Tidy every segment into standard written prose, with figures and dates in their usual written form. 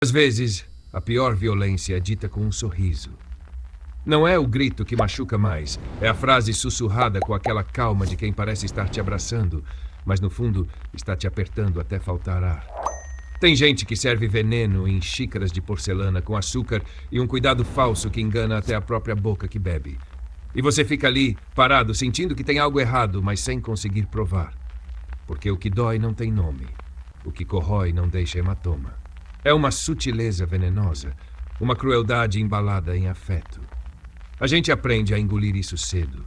Às vezes, a pior violência é dita com um sorriso. Não é o grito que machuca mais, é a frase sussurrada com aquela calma de quem parece estar te abraçando, mas no fundo está te apertando até faltar ar. Tem gente que serve veneno em xícaras de porcelana com açúcar e um cuidado falso que engana até a própria boca que bebe. E você fica ali, parado, sentindo que tem algo errado, mas sem conseguir provar. Porque o que dói não tem nome. O que corrói não deixa hematoma. É uma sutileza venenosa, uma crueldade embalada em afeto. A gente aprende a engolir isso cedo.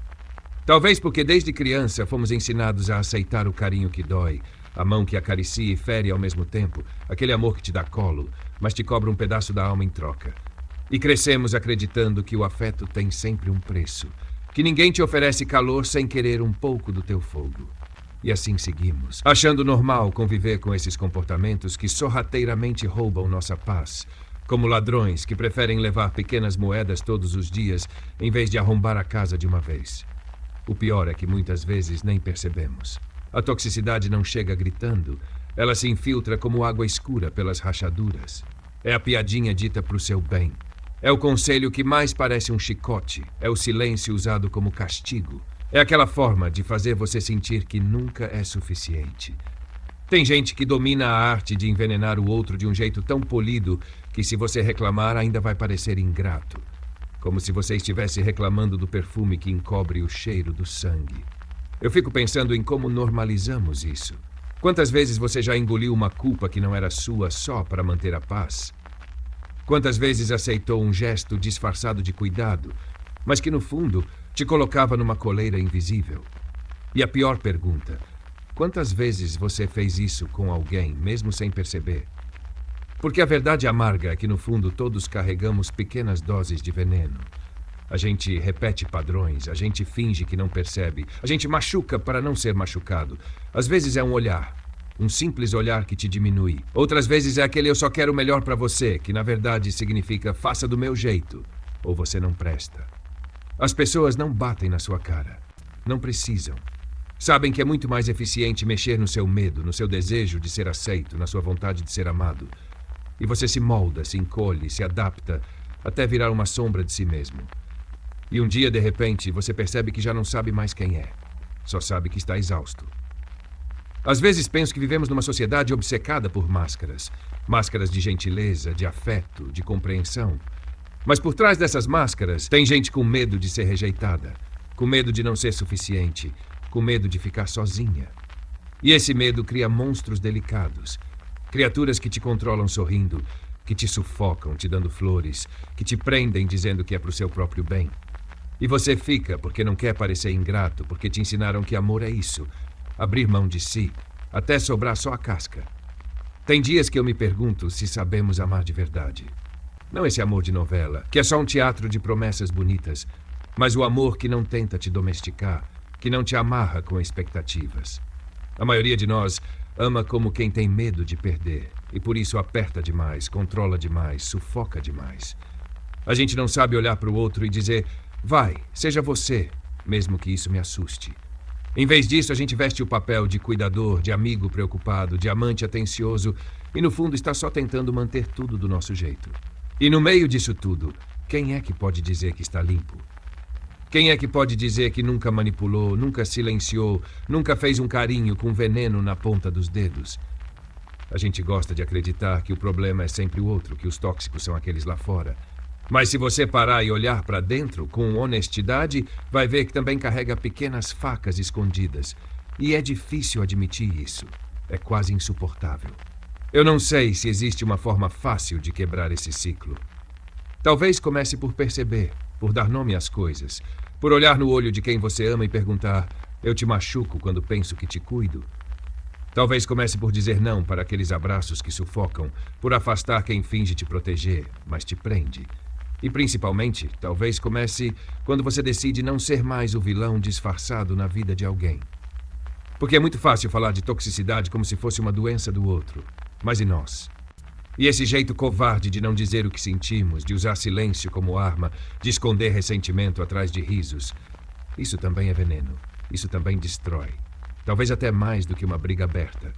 Talvez porque desde criança fomos ensinados a aceitar o carinho que dói, a mão que acaricia e fere ao mesmo tempo, aquele amor que te dá colo, mas te cobra um pedaço da alma em troca. E crescemos acreditando que o afeto tem sempre um preço, que ninguém te oferece calor sem querer um pouco do teu fogo. E assim seguimos, achando normal conviver com esses comportamentos que sorrateiramente roubam nossa paz, como ladrões que preferem levar pequenas moedas todos os dias em vez de arrombar a casa de uma vez. O pior é que muitas vezes nem percebemos. A toxicidade não chega gritando, ela se infiltra como água escura pelas rachaduras. É a piadinha dita para o seu bem. É o conselho que mais parece um chicote, é o silêncio usado como castigo. É aquela forma de fazer você sentir que nunca é suficiente. Tem gente que domina a arte de envenenar o outro de um jeito tão polido que se você reclamar ainda vai parecer ingrato. Como se você estivesse reclamando do perfume que encobre o cheiro do sangue. Eu fico pensando em como normalizamos isso. Quantas vezes você já engoliu uma culpa que não era sua só para manter a paz? Quantas vezes aceitou um gesto disfarçado de cuidado, mas que no fundo te colocava numa coleira invisível? E a pior pergunta, quantas vezes você fez isso com alguém, mesmo sem perceber? Porque a verdade amarga é que no fundo todos carregamos pequenas doses de veneno. A gente repete padrões, a gente finge que não percebe, a gente machuca para não ser machucado. Às vezes é um olhar, um simples olhar que te diminui. Outras vezes é aquele eu só quero o melhor para você, que na verdade significa faça do meu jeito, ou você não presta. As pessoas não batem na sua cara. Não precisam. Sabem que é muito mais eficiente mexer no seu medo, no seu desejo de ser aceito, na sua vontade de ser amado. E você se molda, se encolhe, se adapta, até virar uma sombra de si mesmo. E um dia, de repente, você percebe que já não sabe mais quem é. Só sabe que está exausto. Às vezes penso que vivemos numa sociedade obcecada por máscaras. Máscaras de gentileza, de afeto, de compreensão. Mas por trás dessas máscaras, tem gente com medo de ser rejeitada, com medo de não ser suficiente, com medo de ficar sozinha. E esse medo cria monstros delicados, criaturas que te controlam sorrindo, que te sufocam te dando flores, que te prendem dizendo que é pro seu próprio bem. E você fica porque não quer parecer ingrato, porque te ensinaram que amor é isso, abrir mão de si, até sobrar só a casca. Tem dias que eu me pergunto se sabemos amar de verdade. Não esse amor de novela, que é só um teatro de promessas bonitas, mas o amor que não tenta te domesticar, que não te amarra com expectativas. A maioria de nós ama como quem tem medo de perder, e por isso aperta demais, controla demais, sufoca demais. A gente não sabe olhar para o outro e dizer, vai, seja você, mesmo que isso me assuste. Em vez disso, a gente veste o papel de cuidador, de amigo preocupado, de amante atencioso, e no fundo está só tentando manter tudo do nosso jeito. E no meio disso tudo, quem é que pode dizer que está limpo? Quem é que pode dizer que nunca manipulou, nunca silenciou, nunca fez um carinho com veneno na ponta dos dedos? A gente gosta de acreditar que o problema é sempre o outro, que os tóxicos são aqueles lá fora. Mas se você parar e olhar para dentro com honestidade, vai ver que também carrega pequenas facas escondidas. E é difícil admitir isso. É quase insuportável. Eu não sei se existe uma forma fácil de quebrar esse ciclo. Talvez comece por perceber, por dar nome às coisas, por olhar no olho de quem você ama e perguntar, eu te machuco quando penso que te cuido? Talvez comece por dizer não para aqueles abraços que sufocam, por afastar quem finge te proteger, mas te prende. E principalmente, talvez comece quando você decide não ser mais o vilão disfarçado na vida de alguém. Porque é muito fácil falar de toxicidade como se fosse uma doença do outro. Mas e nós? E esse jeito covarde de não dizer o que sentimos, de usar silêncio como arma, de esconder ressentimento atrás de risos. Isso também é veneno. Isso também destrói. Talvez até mais do que uma briga aberta.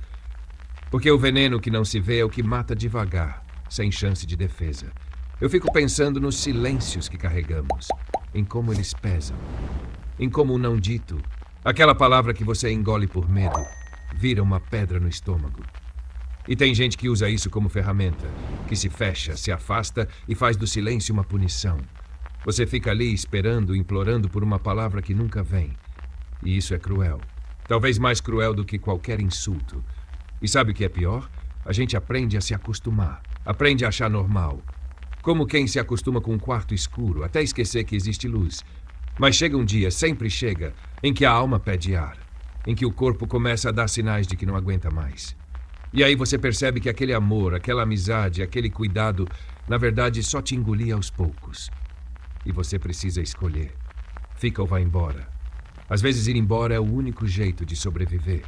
Porque o veneno que não se vê é o que mata devagar, sem chance de defesa. Eu fico pensando nos silêncios que carregamos, em como eles pesam, em como o não dito, aquela palavra que você engole por medo, vira uma pedra no estômago. E tem gente que usa isso como ferramenta, que se fecha, se afasta e faz do silêncio uma punição. Você fica ali esperando, implorando por uma palavra que nunca vem. E isso é cruel. Talvez mais cruel do que qualquer insulto. E sabe o que é pior? A gente aprende a se acostumar, aprende a achar normal. Como quem se acostuma com um quarto escuro, até esquecer que existe luz. Mas chega um dia, sempre chega, em que a alma pede ar, em que o corpo começa a dar sinais de que não aguenta mais. E aí você percebe que aquele amor, aquela amizade, aquele cuidado, na verdade só te engolia aos poucos. E você precisa escolher. Fica ou vai embora. Às vezes ir embora é o único jeito de sobreviver.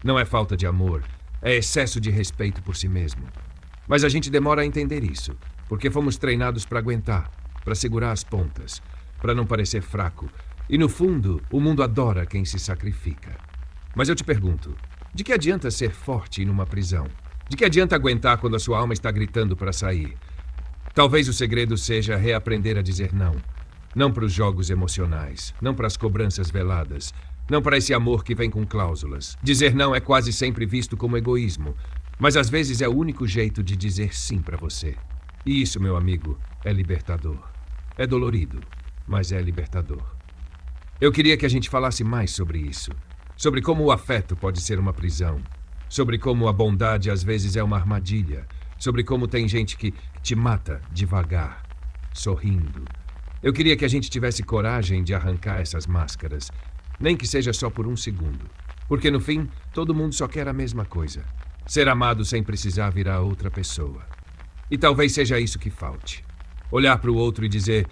Não é falta de amor, é excesso de respeito por si mesmo. Mas a gente demora a entender isso, porque fomos treinados para aguentar, para segurar as pontas, para não parecer fraco. E no fundo, o mundo adora quem se sacrifica. Mas eu te pergunto, de que adianta ser forte numa prisão? De que adianta aguentar quando a sua alma está gritando para sair? Talvez o segredo seja reaprender a dizer não. Não para os jogos emocionais, não para as cobranças veladas, não para esse amor que vem com cláusulas. Dizer não é quase sempre visto como egoísmo, mas às vezes é o único jeito de dizer sim para você. E isso, meu amigo, é libertador. É dolorido, mas é libertador. Eu queria que a gente falasse mais sobre isso. Sobre como o afeto pode ser uma prisão. Sobre como a bondade às vezes é uma armadilha. Sobre como tem gente que te mata devagar, sorrindo. Eu queria que a gente tivesse coragem de arrancar essas máscaras. Nem que seja só por um segundo. Porque no fim, todo mundo só quer a mesma coisa. Ser amado sem precisar virar outra pessoa. E talvez seja isso que falte. Olhar para o outro e dizer: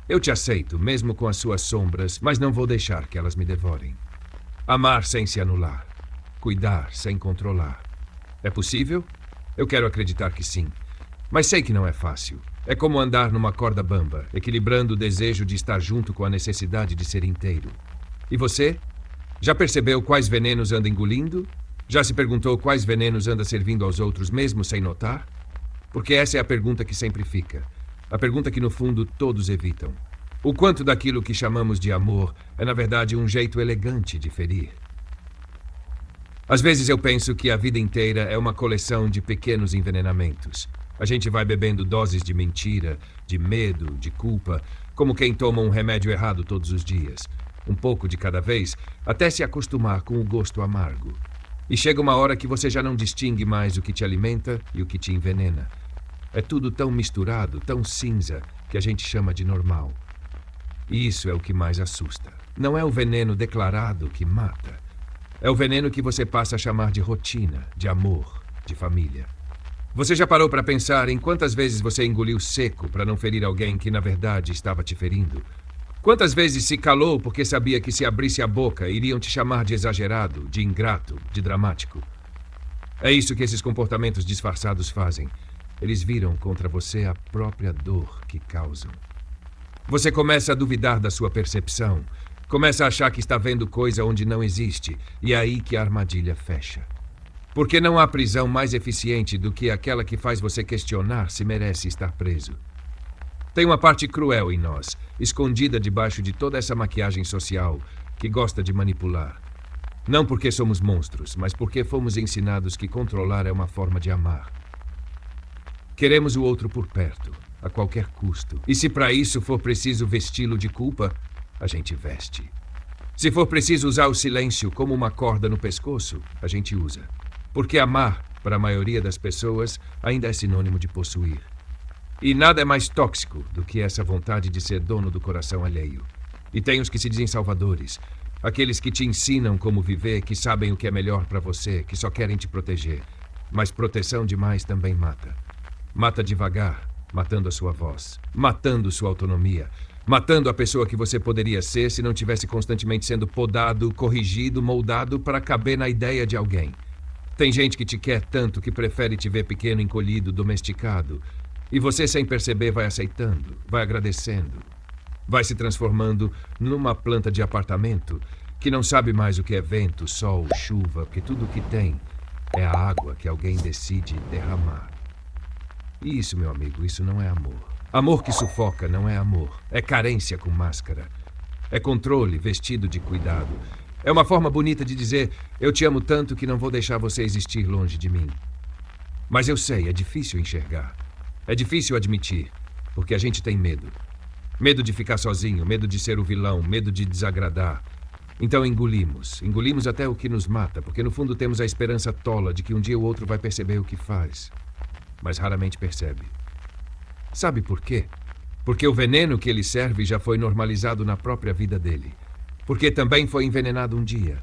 eu te aceito, mesmo com as suas sombras, mas não vou deixar que elas me devorem. Amar sem se anular. Cuidar sem controlar. É possível? Eu quero acreditar que sim. Mas sei que não é fácil. É como andar numa corda bamba, equilibrando o desejo de estar junto com a necessidade de ser inteiro. E você? Já percebeu quais venenos anda engolindo? Já se perguntou quais venenos anda servindo aos outros mesmo sem notar? Porque essa é a pergunta que sempre fica. A pergunta que no fundo todos evitam. O quanto daquilo que chamamos de amor é na verdade um jeito elegante de ferir. Às vezes eu penso que a vida inteira é uma coleção de pequenos envenenamentos. A gente vai bebendo doses de mentira, de medo, de culpa, como quem toma um remédio errado todos os dias. Um pouco de cada vez, até se acostumar com o gosto amargo. E chega uma hora que você já não distingue mais o que te alimenta e o que te envenena. É tudo tão misturado, tão cinza, que a gente chama de normal. E isso é o que mais assusta. Não é o veneno declarado que mata. É o veneno que você passa a chamar de rotina, de amor, de família. Você já parou para pensar em quantas vezes você engoliu seco para não ferir alguém que, na verdade, estava te ferindo? Quantas vezes se calou porque sabia que se abrisse a boca iriam te chamar de exagerado, de ingrato, de dramático? É isso que esses comportamentos disfarçados fazem. Eles viram contra você a própria dor que causam. Você começa a duvidar da sua percepção. Começa a achar que está vendo coisa onde não existe. E é aí que a armadilha fecha. Porque não há prisão mais eficiente do que aquela que faz você questionar se merece estar preso. Tem uma parte cruel em nós, escondida debaixo de toda essa maquiagem social, que gosta de manipular. Não porque somos monstros, mas porque fomos ensinados que controlar é uma forma de amar. Queremos o outro por perto, a qualquer custo. E se para isso for preciso vesti-lo de culpa, a gente veste. Se for preciso usar o silêncio como uma corda no pescoço, a gente usa. Porque amar, para a maioria das pessoas, ainda é sinônimo de possuir. E nada é mais tóxico do que essa vontade de ser dono do coração alheio. E tem os que se dizem salvadores, aqueles que te ensinam como viver, que sabem o que é melhor para você, que só querem te proteger. Mas proteção demais também mata. Mata devagar, matando a sua voz, matando sua autonomia, matando a pessoa que você poderia ser se não tivesse constantemente sendo podado, corrigido, moldado para caber na ideia de alguém. Tem gente que te quer tanto que prefere te ver pequeno, encolhido, domesticado. E você, sem perceber, vai aceitando, vai agradecendo. Vai se transformando numa planta de apartamento que não sabe mais o que é vento, sol, chuva, porque tudo o que tem é a água que alguém decide derramar. E isso, meu amigo, isso não é amor. Amor que sufoca não é amor. É carência com máscara. É controle vestido de cuidado. É uma forma bonita de dizer: eu te amo tanto que não vou deixar você existir longe de mim. Mas eu sei, é difícil enxergar. É difícil admitir, porque a gente tem medo. Medo de ficar sozinho, medo de ser o vilão, medo de desagradar. Então engolimos. Engolimos até o que nos mata, porque no fundo temos a esperança tola de que um dia o outro vai perceber o que faz. Mas raramente percebe. Sabe por quê? Porque o veneno que ele serve já foi normalizado na própria vida dele. Porque também foi envenenado um dia.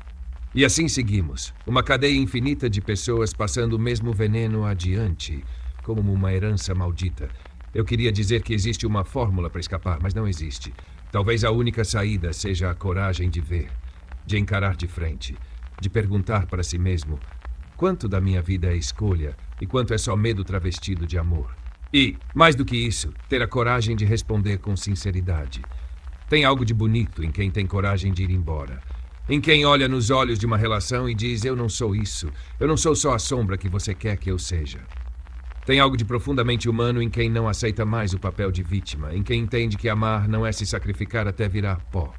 E assim seguimos. Uma cadeia infinita de pessoas passando o mesmo veneno adiante, como uma herança maldita. Eu queria dizer que existe uma fórmula para escapar, mas não existe. Talvez a única saída seja a coragem de ver, de encarar de frente, de perguntar para si mesmo: quanto da minha vida é escolha e quanto é só medo travestido de amor? E, mais do que isso, ter a coragem de responder com sinceridade. Tem algo de bonito em quem tem coragem de ir embora. Em quem olha nos olhos de uma relação e diz: eu não sou isso. Eu não sou só a sombra que você quer que eu seja. Tem algo de profundamente humano em quem não aceita mais o papel de vítima, em quem entende que amar não é se sacrificar até virar pó.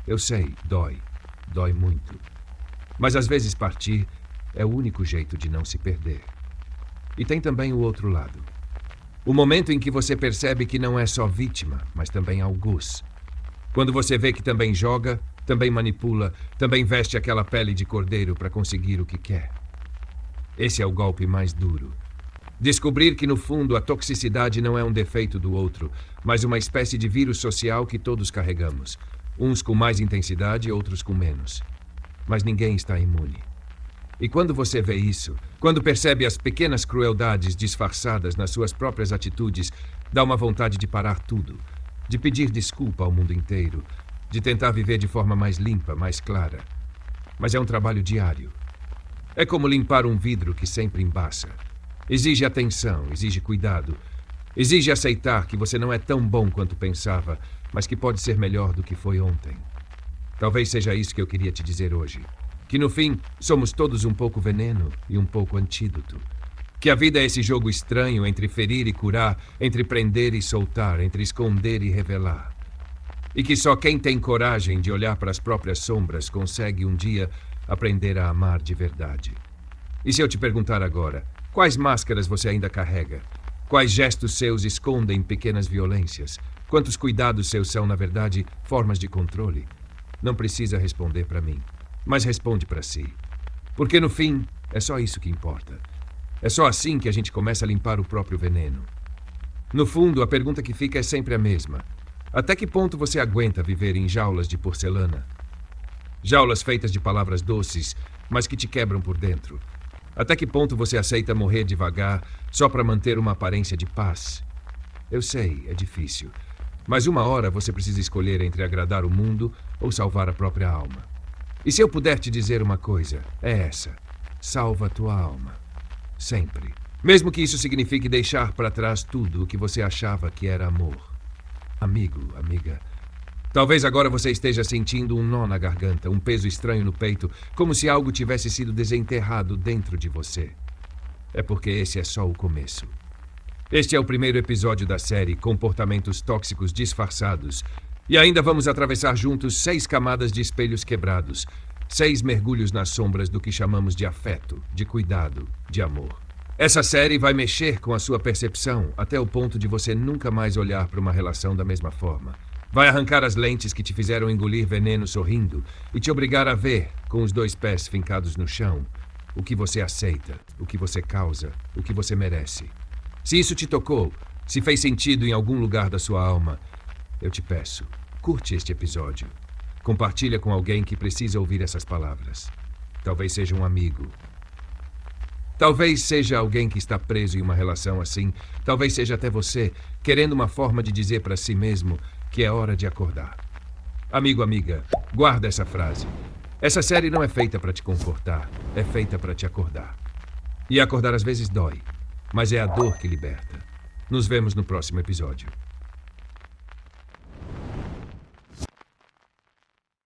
Eu sei, dói. Dói muito. Mas às vezes partir é o único jeito de não se perder. E tem também o outro lado. O momento em que você percebe que não é só vítima, mas também algoz. Quando você vê que também joga, também manipula, também veste aquela pele de cordeiro para conseguir o que quer. Esse é o golpe mais duro. Descobrir que, no fundo, a toxicidade não é um defeito do outro, mas uma espécie de vírus social que todos carregamos. Uns com mais intensidade, outros com menos. Mas ninguém está imune. E quando você vê isso, quando percebe as pequenas crueldades disfarçadas nas suas próprias atitudes, dá uma vontade de parar tudo, de pedir desculpa ao mundo inteiro, de tentar viver de forma mais limpa, mais clara. Mas é um trabalho diário. É como limpar um vidro que sempre embaça. Exige atenção, exige cuidado. Exige aceitar que você não é tão bom quanto pensava, mas que pode ser melhor do que foi ontem. Talvez seja isso que eu queria te dizer hoje. Que no fim, somos todos um pouco veneno e um pouco antídoto. Que a vida é esse jogo estranho entre ferir e curar, entre prender e soltar, entre esconder e revelar. E que só quem tem coragem de olhar para as próprias sombras consegue um dia aprender a amar de verdade. E se eu te perguntar agora, quais máscaras você ainda carrega? Quais gestos seus escondem pequenas violências? Quantos cuidados seus são, na verdade, formas de controle? Não precisa responder para mim, mas responde para si. Porque, no fim, é só isso que importa. É só assim que a gente começa a limpar o próprio veneno. No fundo, a pergunta que fica é sempre a mesma. Até que ponto você aguenta viver em jaulas de porcelana? Jaulas feitas de palavras doces, mas que te quebram por dentro. Até que ponto você aceita morrer devagar só para manter uma aparência de paz? Eu sei, é difícil. Mas uma hora você precisa escolher entre agradar o mundo ou salvar a própria alma. E se eu puder te dizer uma coisa, é essa. Salva a tua alma. Sempre. Mesmo que isso signifique deixar para trás tudo o que você achava que era amor. Amigo, amiga. Talvez agora você esteja sentindo um nó na garganta, um peso estranho no peito, como se algo tivesse sido desenterrado dentro de você. É porque esse é só o começo. Este é o primeiro episódio da série Comportamentos Tóxicos Disfarçados. E ainda vamos atravessar juntos 6 camadas de espelhos quebrados. 6 mergulhos nas sombras do que chamamos de afeto, de cuidado, de amor. Essa série vai mexer com a sua percepção até o ponto de você nunca mais olhar para uma relação da mesma forma. Vai arrancar as lentes que te fizeram engolir veneno sorrindo e te obrigar a ver, com os 2 pés fincados no chão, o que você aceita, o que você causa, o que você merece. Se isso te tocou, se fez sentido em algum lugar da sua alma, eu te peço, curte este episódio. Compartilha com alguém que precisa ouvir essas palavras. Talvez seja um amigo. Talvez seja alguém que está preso em uma relação assim. Talvez seja até você, querendo uma forma de dizer para si mesmo que é hora de acordar. Amigo, amiga, guarda essa frase. Essa série não é feita para te confortar, é feita para te acordar. E acordar às vezes dói, mas é a dor que liberta. Nos vemos no próximo episódio.